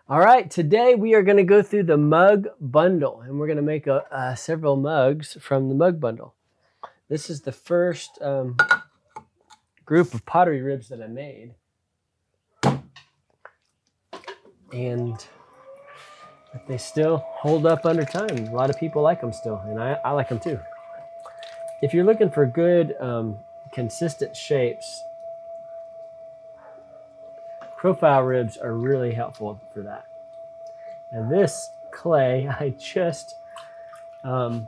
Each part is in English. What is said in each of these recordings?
All right, today we are going to go through the mug bundle, and we're going to make several mugs from the mug bundle. This is the first group of pottery ribs that I made, and they still hold up under time. A lot of people like them still, and I like them too. If you're looking for good, consistent shapes, profile ribs are really helpful for that. And this clay, I just I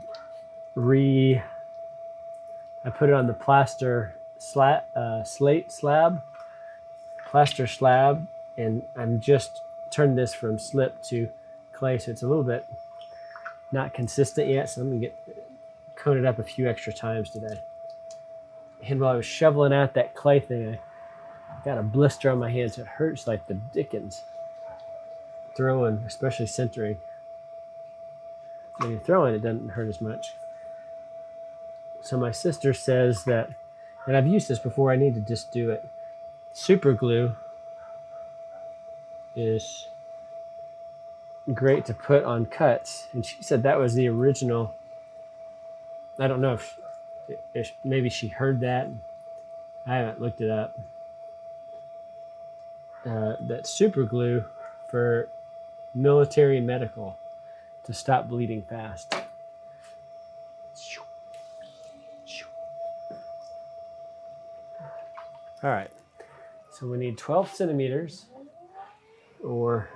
put it on the plaster slate slab, plaster slab, and I'm just turned this from slip to clay, so it's a little bit not consistent yet. So I'm gonna coat it up a few extra times today. And while I was shoveling out that clay thing, I got a blister on my hands. It hurts like the dickens. Throwing, especially centering. When you're throwing, it doesn't hurt as much. So my sister says that, and I've used this before, I need to just do it. Super glue is great to put on cuts. And she said that was the original. I don't know if maybe she heard that. I haven't looked it up. That super glue for military medical to stop bleeding fast. All right, so we need 12 centimeters or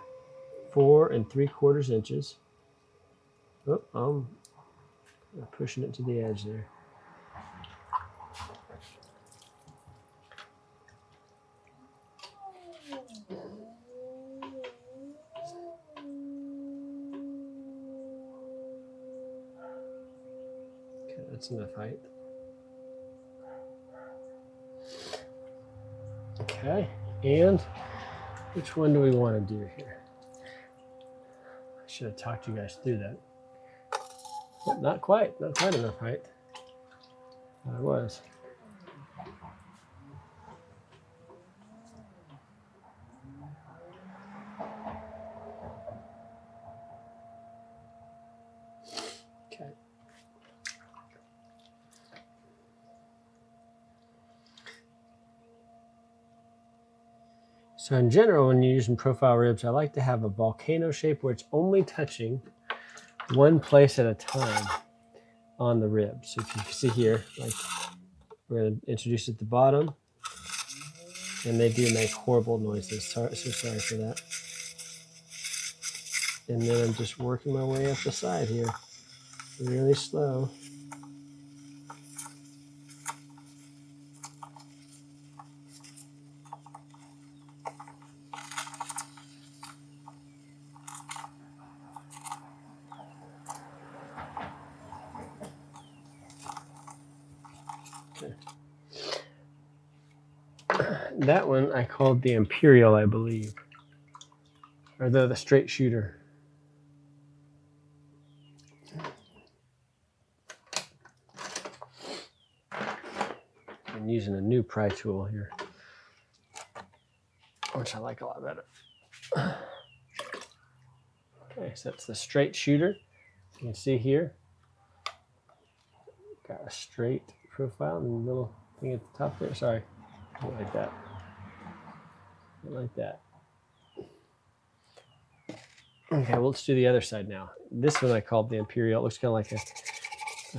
4 3/4 inches. Oh, I'm pushing it to the edge there. Okay, that's enough height. Okay, and which one do we want to do here? I should have talked you guys through that. But not quite enough height. I was. Okay. So in general, when you're using profile ribs, I like to have a volcano shape where it's only touching one place at a time on the rib. So if you see here, like we're going to introduce it at the bottom, and they do make horrible noises. So sorry for that. And then I'm just working my way up the side here, really slow. That one I called the Imperial, I believe, or the straight shooter. I'm using a new pry tool here, which I like a lot better. Okay, so that's the straight shooter. You can see here, got a straight profile and a little thing at the top there. Sorry, not like that. Not like that. Okay, well, let's do the other side now. This one I called the Imperial. It looks kind of like a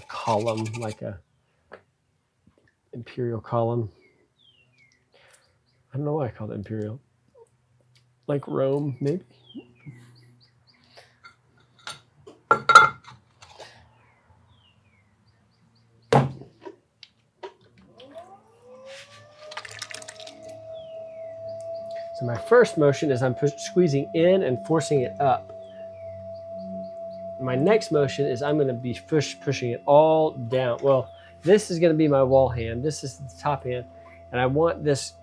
column, like a Imperial column. I don't know why I called it Imperial. Like Rome, maybe? So my first motion is I'm squeezing in and forcing it up. My next motion is I'm going to be pushing it all down. Well, this is going to be my wall hand. This is the top hand. And I want this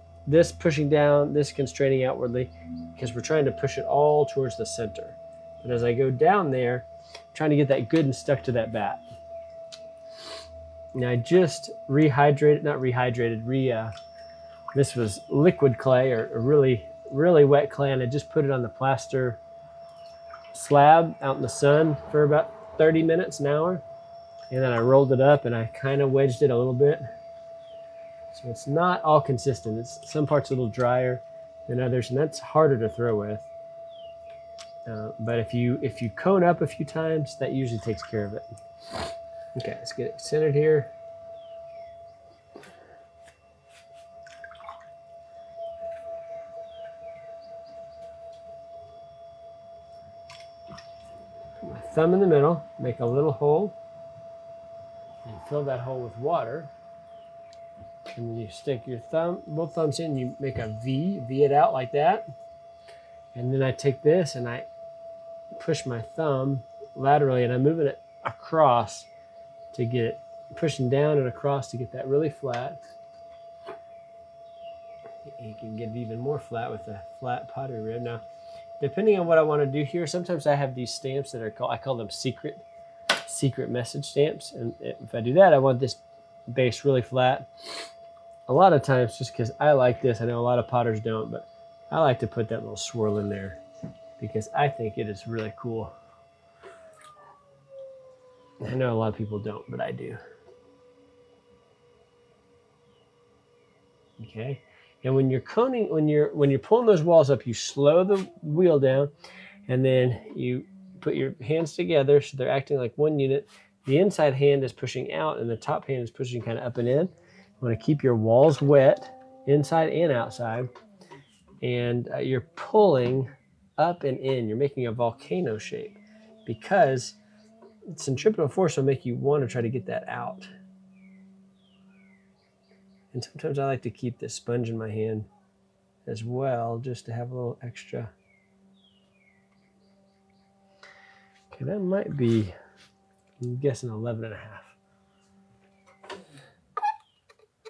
pushing down, this constraining outwardly, because we're trying to push it all towards the center. But as I go down there, I'm trying to get that good and stuck to that bat. And I just this was liquid clay or really, really wet clay, and I just put it on the plaster slab out in the sun for about 30 minutes, an hour. And then I rolled it up and I kind of wedged it a little bit. So it's not all consistent. It's some parts a little drier than others, and that's harder to throw with. But if you cone up a few times, that usually takes care of it. Okay, let's get it centered here. Put my thumb in the middle, make a little hole, and fill that hole with water. And then you stick your both thumbs in, you make a V it out like that. And then I take this and I push my thumb laterally and I'm moving it across to get it, pushing down and across to get that really flat. You can get it even more flat with a flat pottery rib. Now, depending on what I want to do here, sometimes I have these stamps that are I call them secret message stamps. And if I do that, I want this base really flat. A lot of times, just because I like this, I know a lot of potters don't, but I like to put that little swirl in there because I think it is really cool. I know a lot of people don't, but I do. Okay, and when you're coning, when you're pulling those walls up, you slow the wheel down, and then you put your hands together so they're acting like one unit. The inside hand is pushing out, and the top hand is pushing kind of up and in. You want to keep your walls wet, inside and outside, and you're pulling up and in. You're making a volcano shape because centripetal force will make you want to try to get that out. And sometimes I like to keep this sponge in my hand as well, just to have a little extra. Okay, that might be, I'm guessing 11 and a half.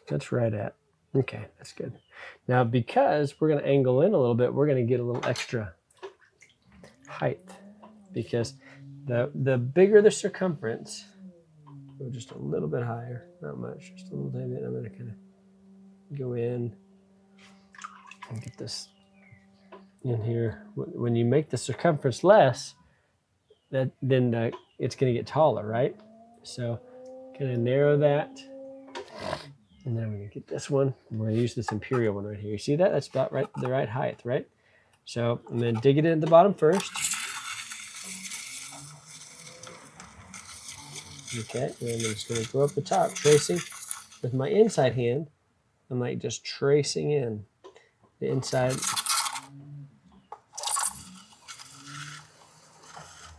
That's right at. Okay, that's good. Now, because we're going to angle in a little bit, we're going to get a little extra height because the bigger the circumference, go just a little bit higher, not much, just a little tiny bit. I'm going to kind of go in and get this in here. When you make the circumference less, then it's going to get taller, right? So kind of narrow that. And then I'm going to get this one. We're going to use this imperial one right here. You see that? That's about right, the right height, right? So I'm going to dig it in at the bottom first. Okay, and I'm just going to go up the top, tracing with my inside hand. I'm like just tracing in the inside.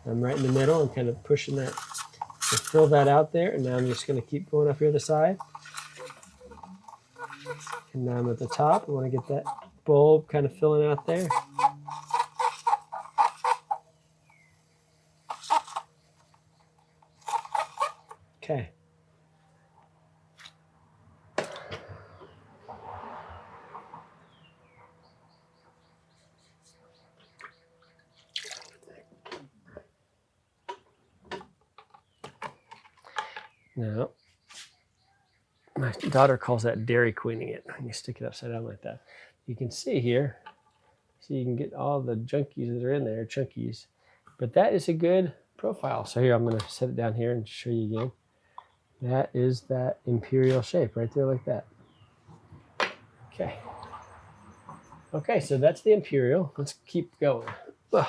I'm right in the middle. I'm kind of pushing that to fill that out there. And now I'm just going to keep going up here the side. And now I'm at the top. I want to get that bulb kind of filling out there. Okay. Now, my daughter calls that Dairy Queening it. And you stick it upside down like that. You can see here, so you can get all the junkies that are in there, chunkies. But that is a good profile. So here, I'm going to set it down here and show you again. That is that imperial shape right there like that. Okay. Okay, so that's the imperial. Let's keep going. Ugh.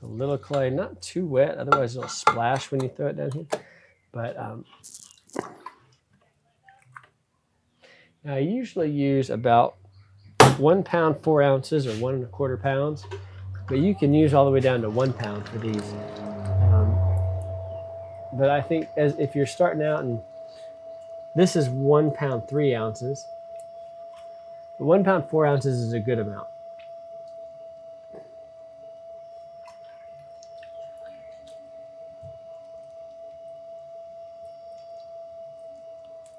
A little clay, not too wet, otherwise it'll splash when you throw it down here. But I usually use about 1 pound, 4 ounces, or 1 1/4 pounds. But you can use all the way down to 1 pound for these. But I think if you're starting out, and this is 1 pound, 3 ounces. 1 pound, 4 ounces is a good amount.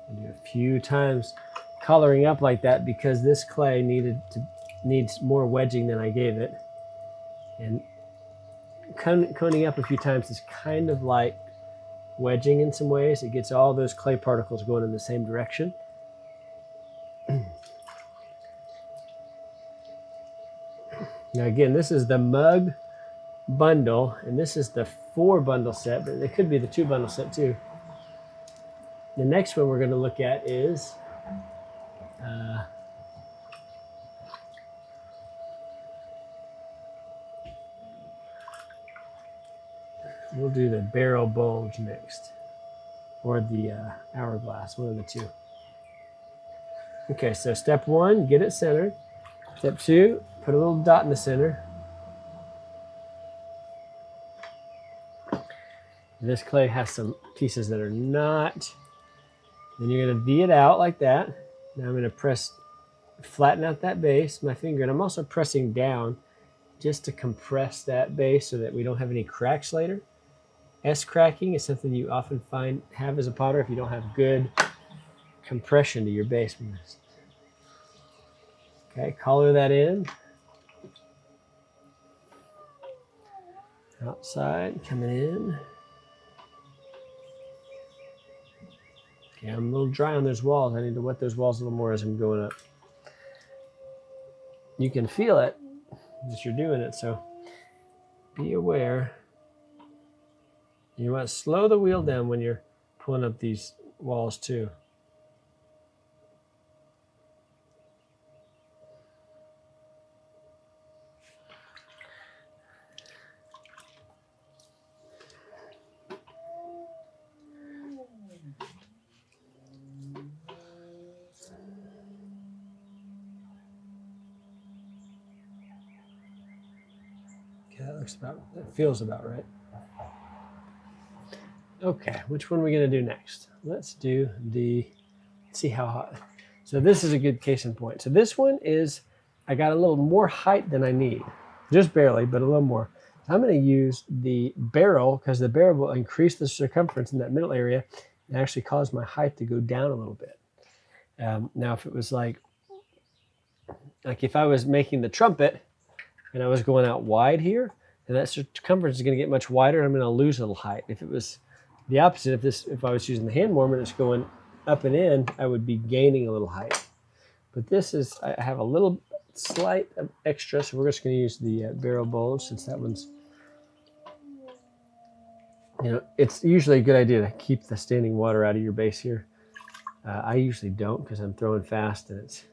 I do a few times coloring up like that because this clay needs more wedging than I gave it. And coning up a few times is kind of like wedging in some ways. It gets all those clay particles going in the same direction. Now again, this is the mug bundle, and this is the 4 bundle set, but it could be the 2 bundle set too. The next one we're going to look at is we'll do the barrel bulge next, or the hourglass, one of the two. Okay, so step 1, get it centered. Step 2, put a little dot in the center. This clay has some pieces that are not. Then you're going to V it out like that. Now I'm going to press, flatten out that base, my finger, and I'm also pressing down just to compress that base so that we don't have any cracks later. S-cracking is something you often have as a potter if you don't have good compression to your base. Okay, collar that in. Outside, coming in. Okay, I'm a little dry on those walls. I need to wet those walls a little more as I'm going up. You can feel it as you're doing it, so be aware. You want to slow the wheel down when you're pulling up these walls too. That feels about right. Okay, which one are we going to do next? Let's do let's see how hot. So this is a good case in point. So this one is, I got a little more height than I need. Just barely, but a little more. So I'm going to use the barrel, because the barrel will increase the circumference in that middle area and actually cause my height to go down a little bit. Now, if it was like if I was making the trumpet and I was going out wide here, and that circumference is going to get much wider, I'm going to lose a little height. If it was the opposite, if I was using the hand warmer and it's going up and in, I would be gaining a little height. But this is, I have a little slight extra, so we're just going to use the barrel bulge, since that one's, it's usually a good idea to keep the standing water out of your base here. I usually don't, because I'm throwing fast and it's,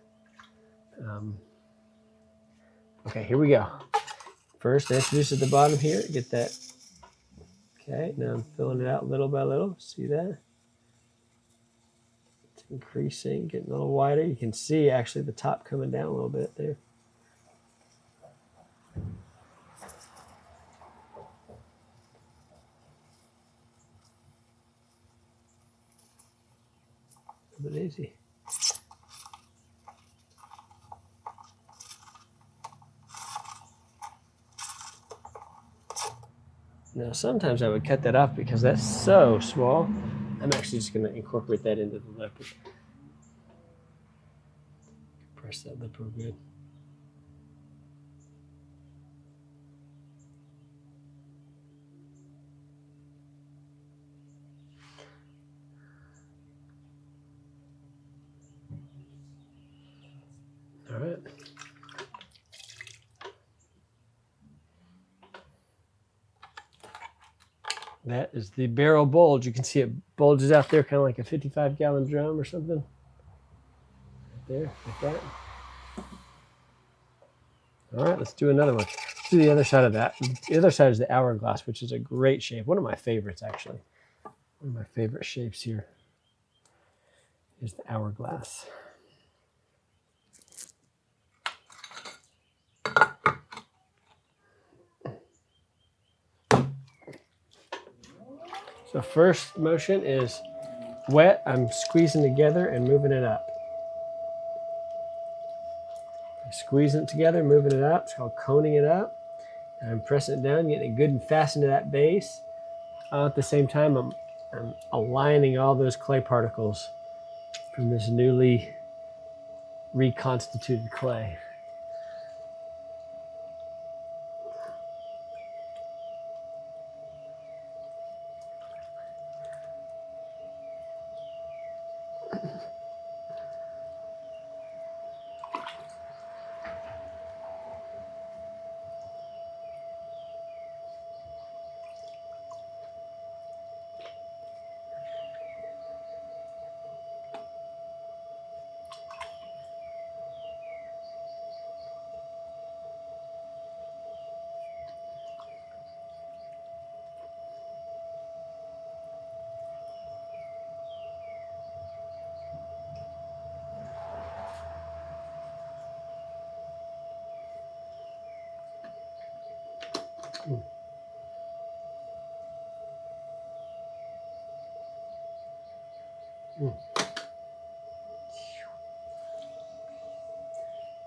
okay, here we go. First, introduce at the bottom here, get that. Okay, now I'm filling it out little by little. See that? It's increasing, getting a little wider. You can see actually the top coming down a little bit there. A bit easy. Now, sometimes I would cut that off because that's so small. I'm actually just going to incorporate that into the lip. Press that lip real good. All right. That is the barrel bulge. You can see it bulges out there kind of like a 55-gallon drum or something. Right there, like that. All right, let's do another one. Let's do the other side of that. The other side is the hourglass, which is a great shape. One of my favorites, actually. One of my favorite shapes here is the hourglass. So first motion is wet. I'm squeezing together and moving it up. Squeezing it together, moving it up. It's called coning it up. And I'm pressing it down, getting it good and fast into that base. At the same time, I'm aligning all those clay particles from this newly reconstituted clay.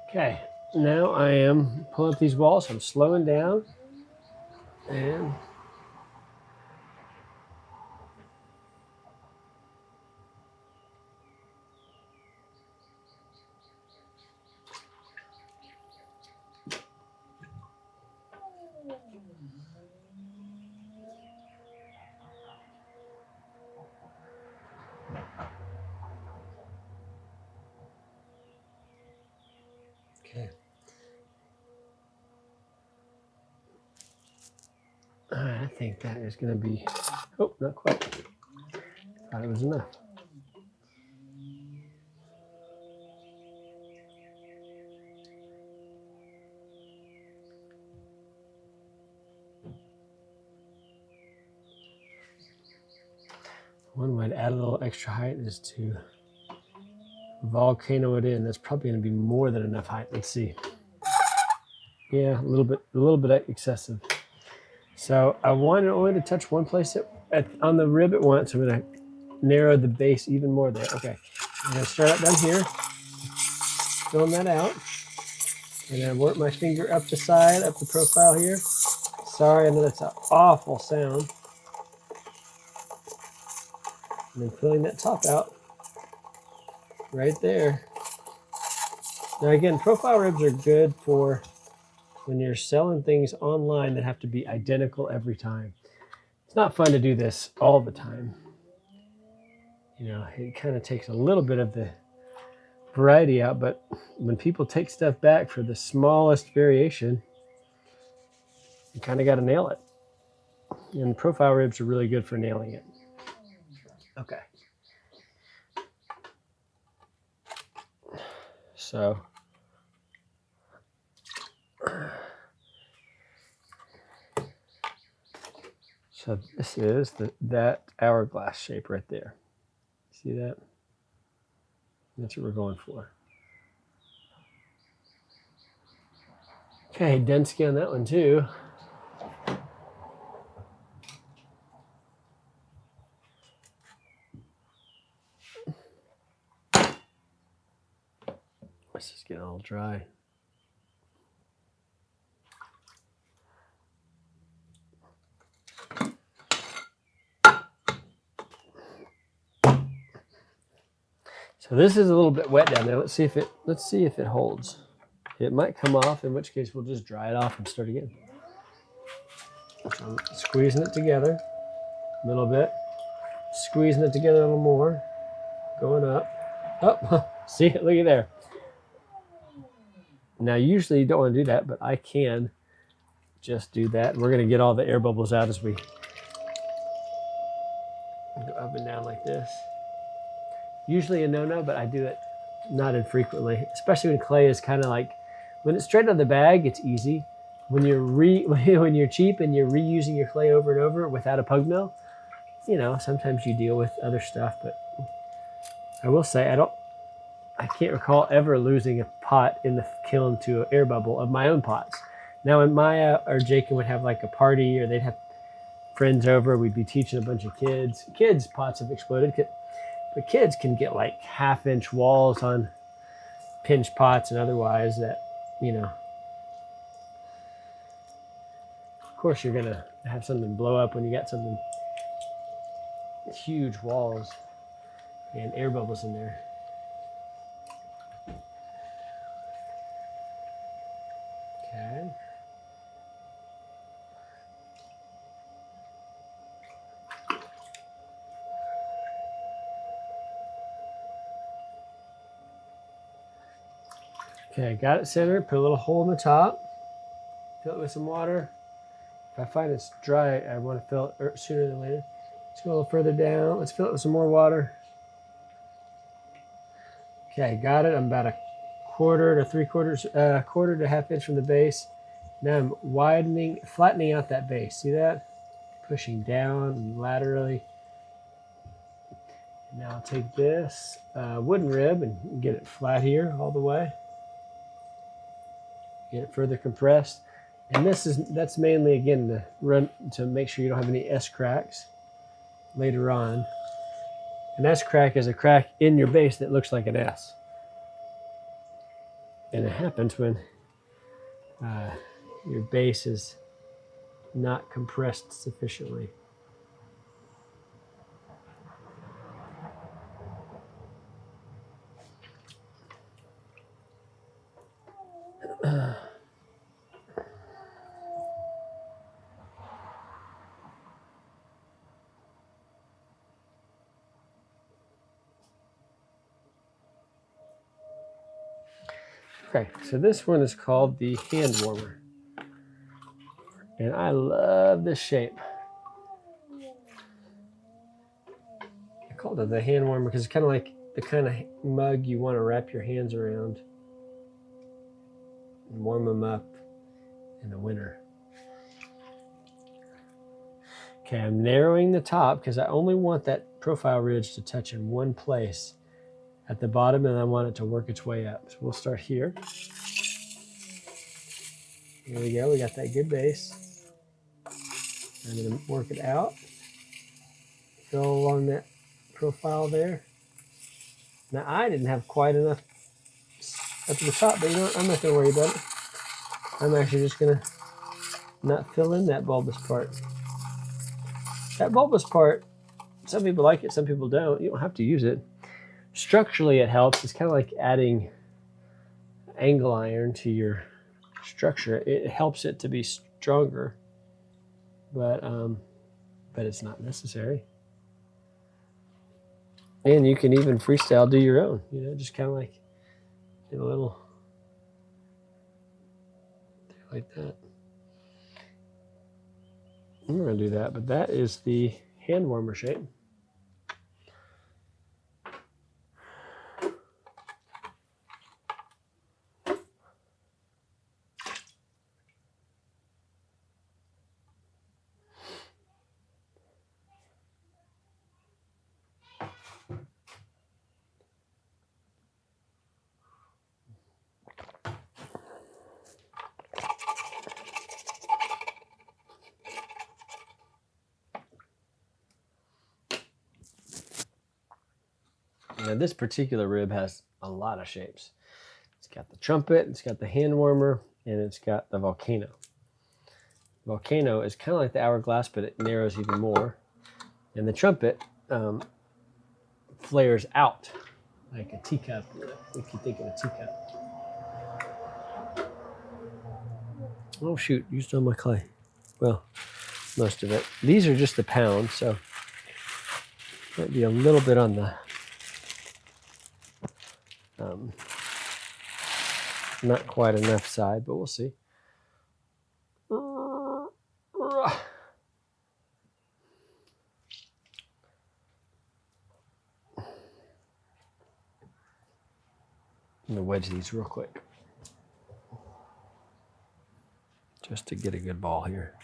Okay, now I am pulling up these walls. I'm slowing down and okay. All right, I think that is going to be, oh, not quite. Thought it was enough. One way to add a little extra height is to volcano it in. That's probably going to be more than enough height. Let's see. Yeah, a little bit excessive. So I wanted only to touch one place on the rib at once. I'm going to narrow the base even more there. Okay, I'm going to start out down here, filling that out, and then work my finger up the side, up the profile here. Sorry, I know that's an awful sound. And then filling that top out right there. Now again, profile ribs are good for when you're selling things online that have to be identical every time. It's not fun to do this all the time. You know, it kind of takes a little bit of the variety out, but when people take stuff back for the smallest variation, you kind of got to nail it. And profile ribs are really good for nailing it. Okay. So this is that hourglass shape right there. See that? That's what we're going for. Okay, density on that one too. This is getting all dry. So this is a little bit wet down there. Let's see if it holds. It might come off, in which case we'll just dry it off and start again. So I'm squeezing it together a little bit, squeezing it together a little more, going up. Oh, see, look at there. Now usually you don't want to do that, but I can just do that. We're going to get all the air bubbles out as we go up and down like this. Usually a no-no, but I do it not infrequently, especially when clay is kind of like, when it's straight out of the bag, it's easy. When you're when you're cheap and you're reusing your clay over and over without a pug mill, you know, sometimes you deal with other stuff. But I will say I can't recall ever losing a pot in the kiln to an air bubble of my own pots. Now when Maya or Jacob would have like a party or they'd have friends over, we'd be teaching a bunch of kids. Kids' pots have exploded, but kids can get like 1/2-inch walls on pinch pots and otherwise that, you know, of course you're gonna have something blow up when you got something huge walls and air bubbles in there. Okay. Okay, got it centered, put a little hole in the top, fill it with some water. If I find it's dry, I want to fill it sooner than later. Let's go a little further down. Let's fill it with some more water. Okay, got it. I'm about a quarter to 1/2 inch from the base. Now I'm flattening out that base. See that? Pushing down laterally. Now I'll take this wooden rib and get it flat here all the way. Get it further compressed. And that's mainly, again, to make sure you don't have any S cracks later on. An S crack is a crack in your base that looks like an S. And it happens when your base is not compressed sufficiently. Okay, so this one is called the hand warmer. And I love this shape. I called it the hand warmer because it's kind of like the kind of mug you want to wrap your hands around and warm them up in the winter. Okay, I'm narrowing the top because I only want that profile ridge to touch in one place at the bottom, and I want it to work its way up. So we'll start here. There we go, we got that good base. I'm gonna work it out. Go along that profile there. Now I didn't have quite enough up to the top, but you know what? I'm not gonna worry about it. I'm actually just gonna not fill in that bulbous part. That bulbous part, some people like it, some people don't. You don't have to use it. Structurally, it helps. It's kind of like adding angle iron to your structure. It helps it to be stronger, but it's not necessary. And you can even freestyle do your own. You know, just kind of like do a little like that. I'm going to do that, but that is the hand warmer shape. Now this particular rib has a lot of shapes. It's got the trumpet, it's got the hand warmer, and it's got the volcano. Volcano is kind of like the hourglass, but it narrows even more. And the trumpet flares out like a teacup, if you think of a teacup. Oh shoot, you stole my clay. Well, most of it. These are just a pound, so might be a little bit on the not quite enough side, but we'll see. I'm gonna wedge these real quick, just to get a good ball here.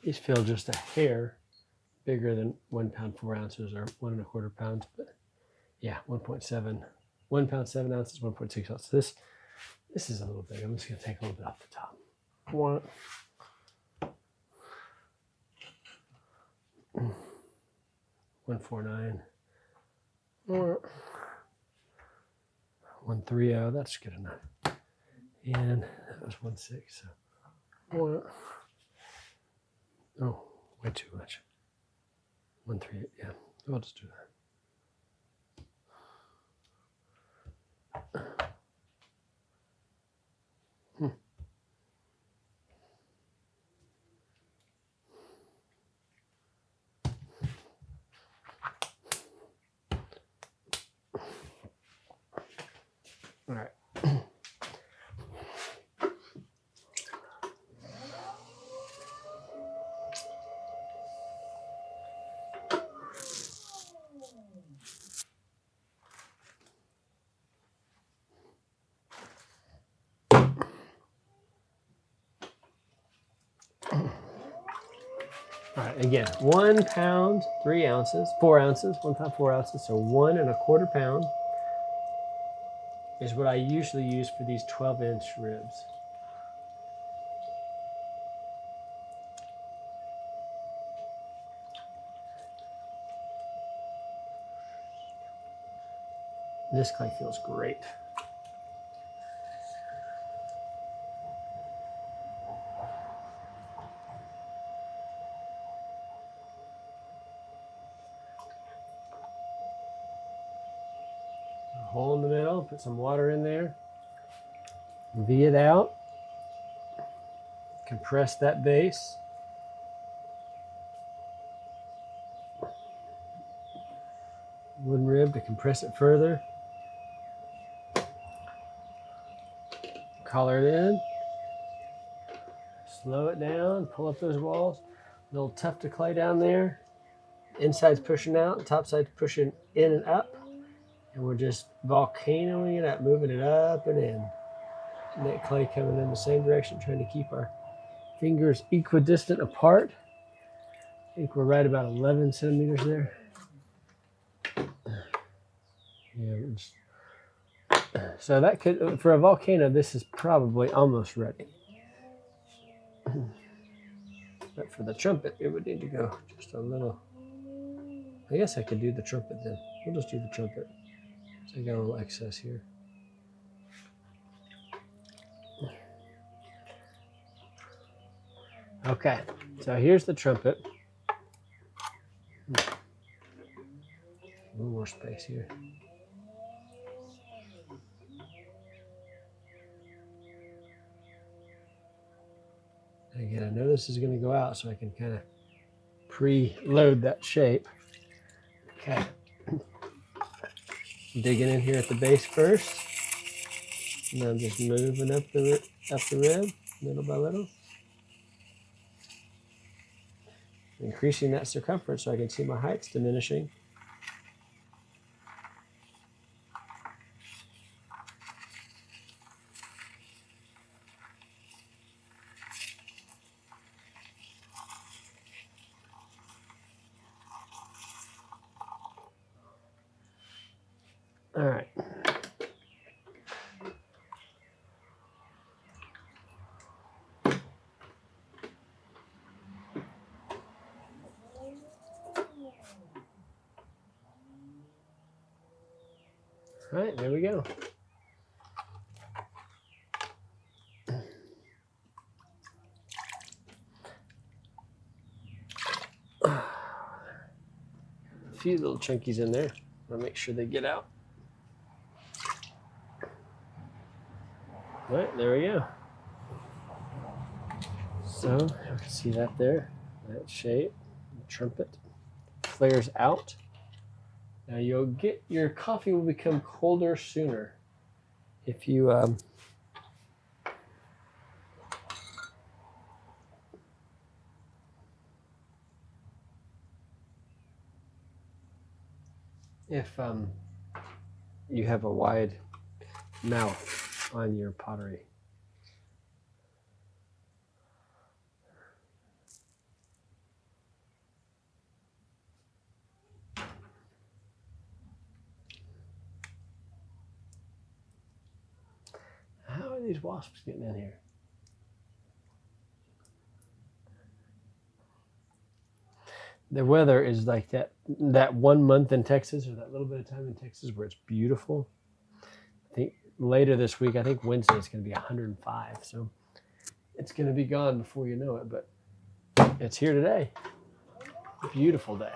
These feel just a hair bigger than 1 pound 4 ounces or 1 1/4 pounds, but yeah, 1.7, 1 pound 7 ounces, 1.6 ounces. This is a little big. I'm just gonna take a little bit off the top. 149. 130. That's good enough. And that was 16. So oh, way too much. 138. Yeah, we'll just do that. All right. All right, again, 1 pound, 3 ounces, 4 ounces, 1 pound, 4 ounces, so 1 1/4 pound is what I usually use for these 12-inch ribs. This clay feels great. A hole in the middle, put some water in there, V it out, compress that base. Wooden rib to compress it further. Collar it in, slow it down, pull up those walls. A little tuft of clay down there. Inside's pushing out, top side's pushing in and up. And we're just volcanoing it up, moving it up and in. And that clay coming in the same direction, trying to keep our fingers equidistant apart. I think we're right about 11 centimeters there. Yeah, so that could, for a volcano, this is probably almost ready. But for the trumpet, it would need to go just a little. I guess I could do the trumpet then. We'll just do the trumpet. So I got a little excess here. Okay, so here's the trumpet. A little more space here. Again, I know this is going to go out, so I can kind of pre-load that shape. Okay. Digging in here at the base first. And I'm just moving up the rib, little by little. Increasing that circumference so I can see my heights diminishing. All right. All right, there we go. A few little chunkies in there. I'll make sure they get out. All right, there we go. So you can see that there, that shape, the trumpet flares out. Now your coffee will become colder sooner if you you have a wide mouth on your pottery. How are these wasps getting in here? The weather is like that 1 month in Texas, or that little bit of time in Texas where it's beautiful. I think later this week, I think Wednesday it's going to be 105. So it's going to be gone before you know it, but it's here today. Beautiful day.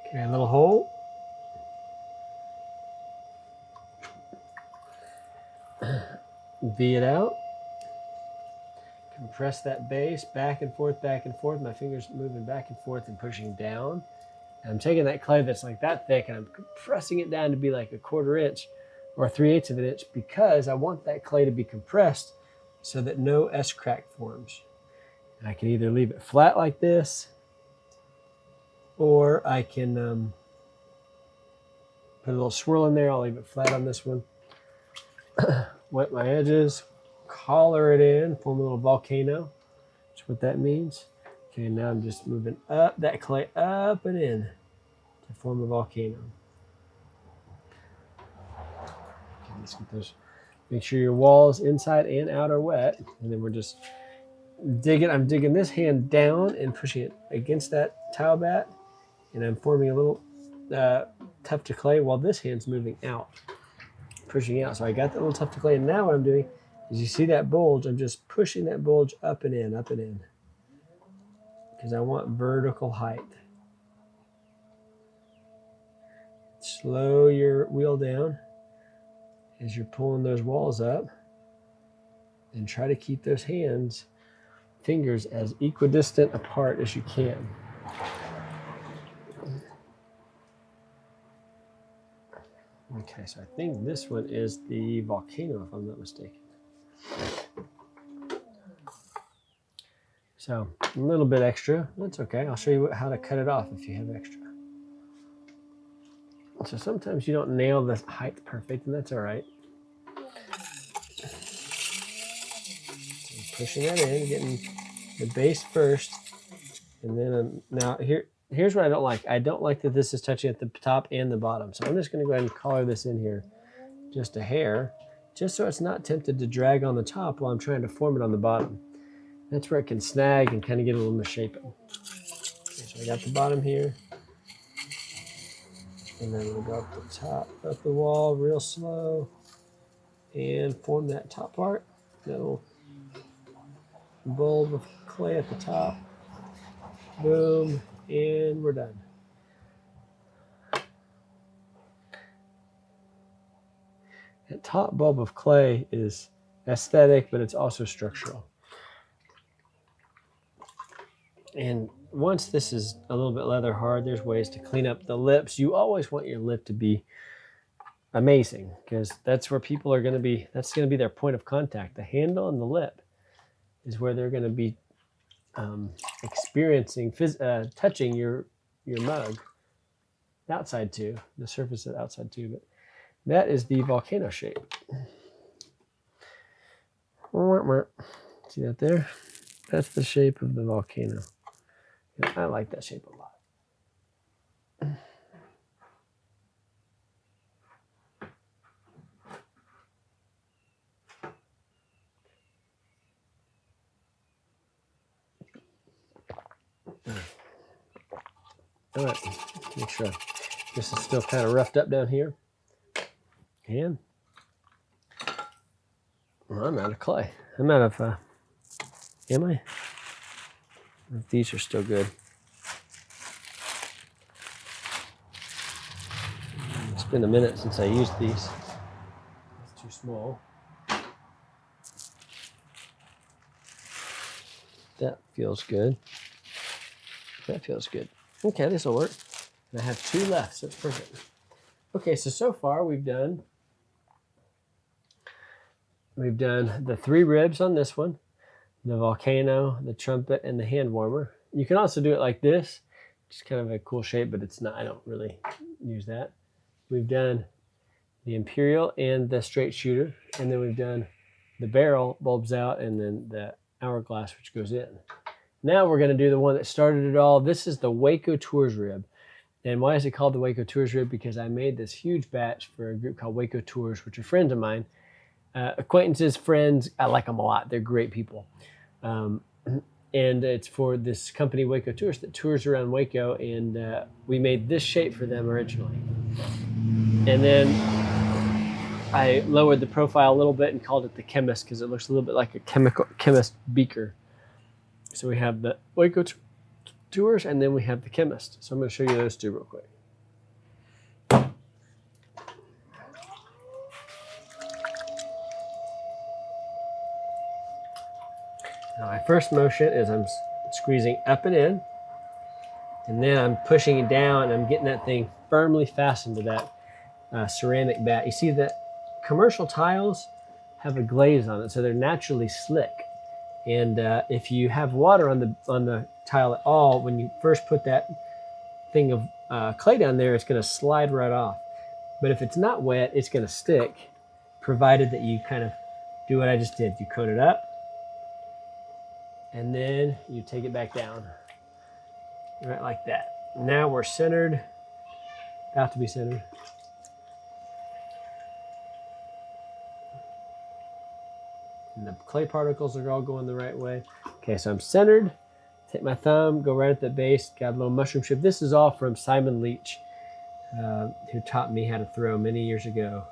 Okay, a little hole. V it out. Compress that base back and forth, back and forth. My fingers moving back and forth and pushing down. And I'm taking that clay that's like that thick and I'm compressing it down to be like a 1/4 inch or 3/8 of an inch because I want that clay to be compressed so that no S-crack forms. And I can either leave it flat like this or I can put a little swirl in there. I'll leave it flat on this one. Wet my edges, collar it in, form a little volcano. That's what that means. Okay, now I'm just moving up that clay up and in to form a volcano. Okay, let's get those. Make sure your walls inside and out are wet, and then we're just digging. I'm digging this hand down and pushing it against that tile bat, and I'm forming a little tuft of clay while this hand's moving out, pushing out. So I got that little tuft of clay, and now what I'm doing is you see that bulge, I'm just pushing that bulge up and in, because I want vertical height. Slow your wheel down as you're pulling those walls up, and try to keep those fingers as equidistant apart as you can. Okay, so I think this one is the volcano, if I'm not mistaken. So a little bit extra, that's okay. I'll show you how to cut it off if you have extra. So sometimes you don't nail the height perfect, and that's all right. So pushing that in, getting the base first, and then now here's what I don't like. I don't like that this is touching at the top and the bottom. So I'm just going to go ahead and collar this in here just a hair, just so it's not tempted to drag on the top while I'm trying to form it on the bottom. That's where it can snag and kind of get a little misshapen. Okay, so I got the bottom here. And then we'll go up the top of the wall real slow and form that top part. That little bulb of clay at the top. Boom, and we're done. That top bulb of clay is aesthetic, but it's also structural. And once this is a little bit leather hard, there's ways to clean up the lips. You always want your lip to be amazing because that's where people are going to be. That's going to be their point of contact. The handle and the lip is where they're going to be experiencing, touching your mug. Outside too, the surface of the outside too. But that is the volcano shape. See that there? That's the shape of the volcano. Yeah, I like that shape a lot. All right, make sure this is still kind of roughed up down here. And I'm out of clay. I'm out of, am I? These are still good. It's been a minute since I used these. It's too small. That feels good. That feels good. Okay, this will work. And I have 2 left, so it's perfect. Okay, so far we've done the 3 ribs on this one, the volcano, the trumpet, and the hand warmer. You can also do it like this, just kind of a cool shape, but it's not, I don't really use that. We've done the imperial and the straight shooter, and then we've done the barrel bulbs out and then the hourglass which goes in. Now we're going to do the one that started it all. This is the Waco Tours rib. And why is it called the Waco Tours rib? Because I made this huge batch for a group called Waco Tours, which are friends of mine. Acquaintances, friends, I like them a lot. They're great people. And it's for this company, Waco Tours, that tours around Waco. And we made this shape for them originally. And then I lowered the profile a little bit and called it the Chemist because it looks a little bit like a chemist beaker. So we have the Waco Tours, and then we have the Chemist. So I'm going to show you those two real quick. Now my first motion is I'm squeezing up and in, and then I'm pushing it down, and I'm getting that thing firmly fastened to that ceramic bat. You see that commercial tiles have a glaze on it, so they're naturally slick. And if you have water on the tile at all, when you first put that thing of clay down there, it's going to slide right off. But if it's not wet, it's going to stick, provided that you kind of do what I just did. You coat it up, and then you take it back down, right like that. Now we're centered, about to be centered. And the clay particles are all going the right way. Okay, so I'm centered. Take my thumb, go right at the base, got a little mushroom shape. This is all from Simon Leach, who taught me how to throw many years ago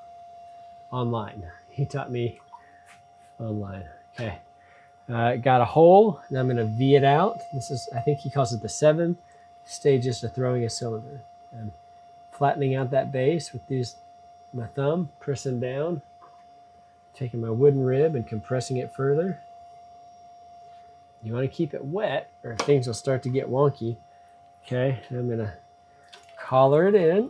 online. He taught me online. Okay, got a hole, and I'm gonna V it out. This is, I think he calls it the 7 stages of throwing a cylinder. I'm flattening out that base with my thumb, pressing down. Taking my wooden rib and compressing it further. You want to keep it wet or things will start to get wonky. Okay, and I'm going to collar it in,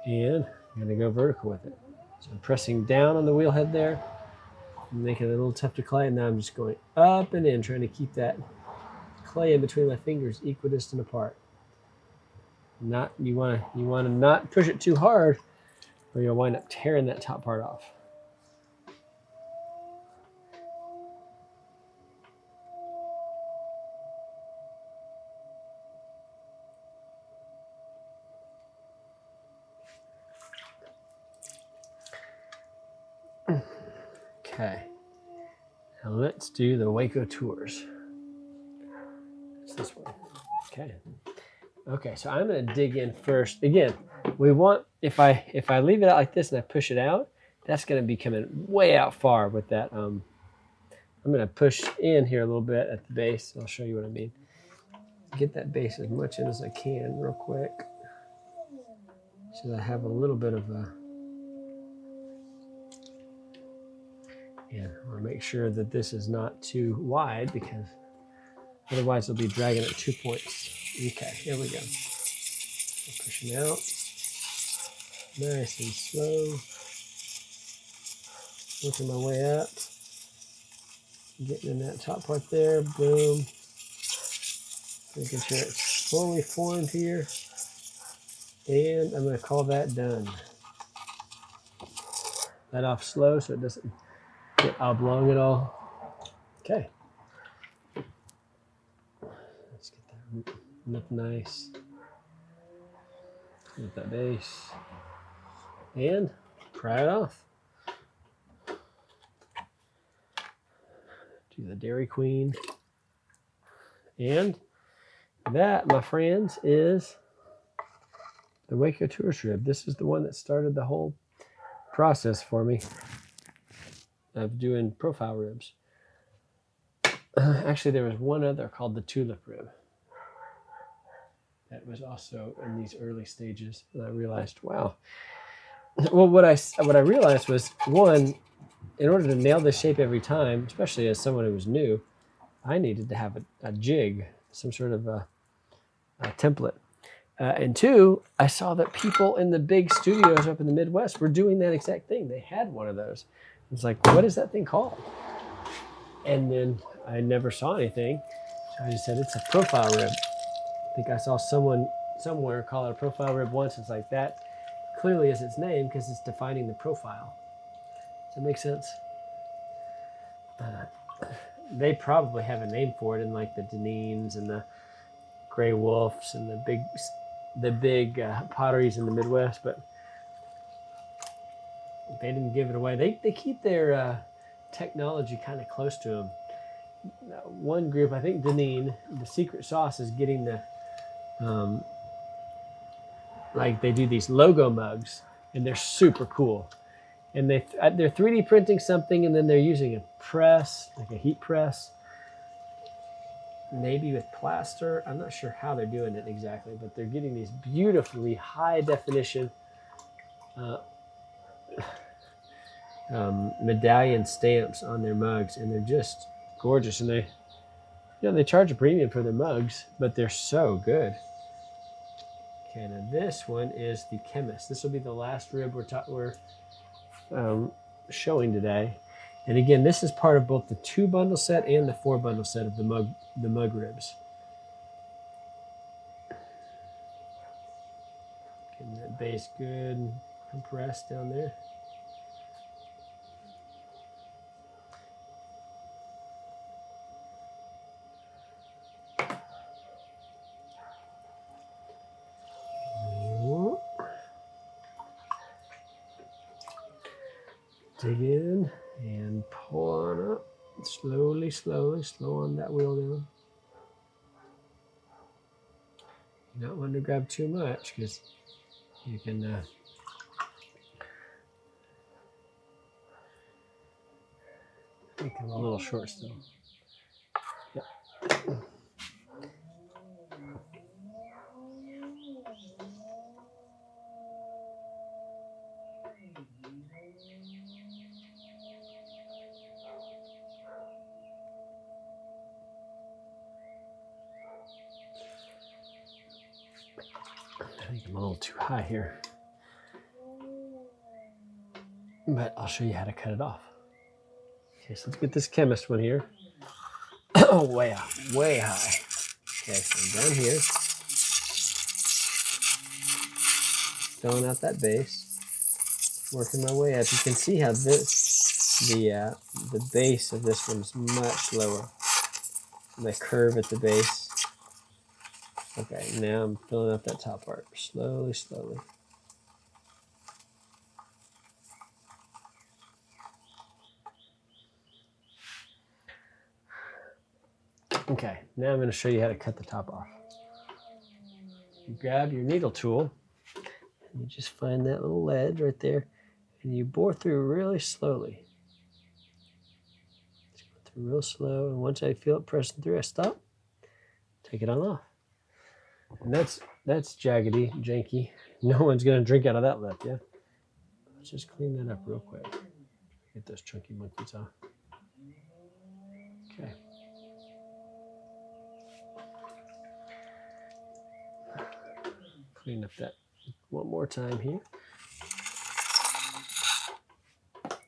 and I'm going to go vertical with it. So I'm pressing down on the wheel head there, making it a little tough to clay, and now I'm just going up and in, trying to keep that clay in between my fingers equidistant apart. You want to not push it too hard, or you'll wind up tearing that top part off. Okay, now let's do the Waco Tours. It's this one. Okay, so I'm going to dig in first. Again, we want, if I leave it out like this and I push it out, that's going to be coming way out far with that. I'm going to push in here a little bit at the base. I'll show you what I mean. Get that base as much in as I can real quick, so that I have a little bit of a, yeah, I want to make sure that this is not too wide, because otherwise it'll be dragging at 2 points. Okay, here we go. Pushing out, nice and slow. Working my way up, getting in that top part there, boom. Making sure it's fully formed here. And I'm going to call that done. Let off slow so it doesn't get oblong at all. Okay. Let's get that look nice. Get that base. And pry it off. Do the Dairy Queen. And that, my friends, is the Waco Tours rib. This is the one that started the whole process for me of doing profile ribs. Actually, there was one other called the tulip rib that was also in these early stages, and I realized, wow. Well, what I realized was, one, in order to nail this shape every time, especially as someone who was new, I needed to have a jig, some sort of a template. And two, I saw that people in the big studios up in the Midwest were doing that exact thing. They had one of those. It's like, what is that thing called? And then I never saw anything. So I just said, it's a profile rib. I think I saw someone somewhere call it a profile rib once. It's like, that clearly is its name because it's defining the profile. Does that make sense? They probably have a name for it in like the Deneen's and the Gray Wolves and the big potteries in the Midwest, but they didn't give it away. They keep their technology kind of close to them. One group, I think Deneen, the secret sauce is getting the like they do these logo mugs, and they're super cool. And they're 3D printing something, and then they're using a press, like a heat press, maybe with plaster. I'm not sure how they're doing it exactly, but they're getting these beautifully high definition medallion stamps on their mugs, and they're just gorgeous. And they charge a premium for their mugs, but they're so good. Okay, now this one is the Chemist. This will be the last rib we're showing today. And again, this is part of both the 2-bundle set and the 4-bundle set of the mug ribs. Getting that base good compressed down there. Dig in and pull on up. Slowly, slowly, slow on that wheel down. You don't want to grab too much because you can make them a little short still. Yep. I think I'm a little too high here, but I'll show you how to cut it off. Okay, so let's get this Chemist one here. Oh, way high. Okay, so I'm down here, filling out that base, working my way up. You can see how the base of this one's much lower. The curve at the base. Okay, now I'm filling up that top part slowly, slowly. Okay, now I'm going to show you how to cut the top off. You grab your needle tool, and you just find that little ledge right there, and you bore through really slowly. Just go through real slow, and once I feel it pressing through, I stop, take it on off. And that's jaggedy, janky. No one's going to drink out of that lip, yeah? Let's just clean that up real quick. Get those chunky monkeys off. Okay. Clean up that one more time here.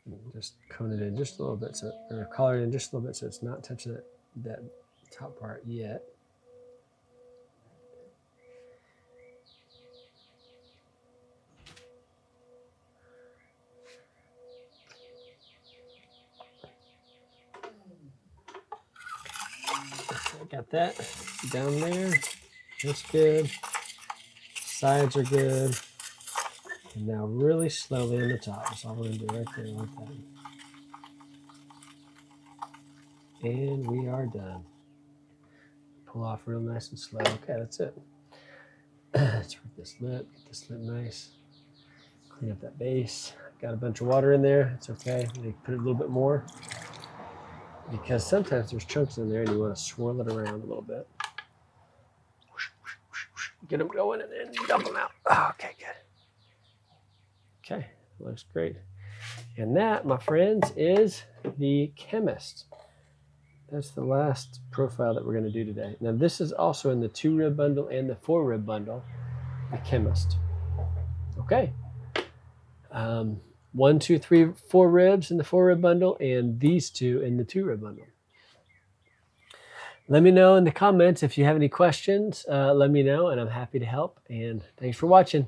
And just cone it in just a little bit, or color it in just a little bit so it's not touching that top part yet. Got that down there. That's good. Sides are good. And now really slowly on the top. That's all we're going to do right there like that. And we are done. Pull off real nice and slow. Okay, that's it. Let's work this lip. Get this lip nice. Clean up that base. Got a bunch of water in there. It's okay. You put it a little bit more, because sometimes there's chunks in there and you want to swirl it around a little bit. Get them going and then dump them out. Oh, okay, good. Okay, looks great. And that, my friends, is the Chemist. That's the last profile that we're going to do today. Now, this is also in the 2-rib bundle and the 4-rib bundle. the chemist. Okay. 1, 2, 3, 4 ribs in the 4 rib bundle, and these 2 in the 2 rib bundle. Let me know in the comments if you have any questions. Let me know, and I'm happy to help. And thanks for watching.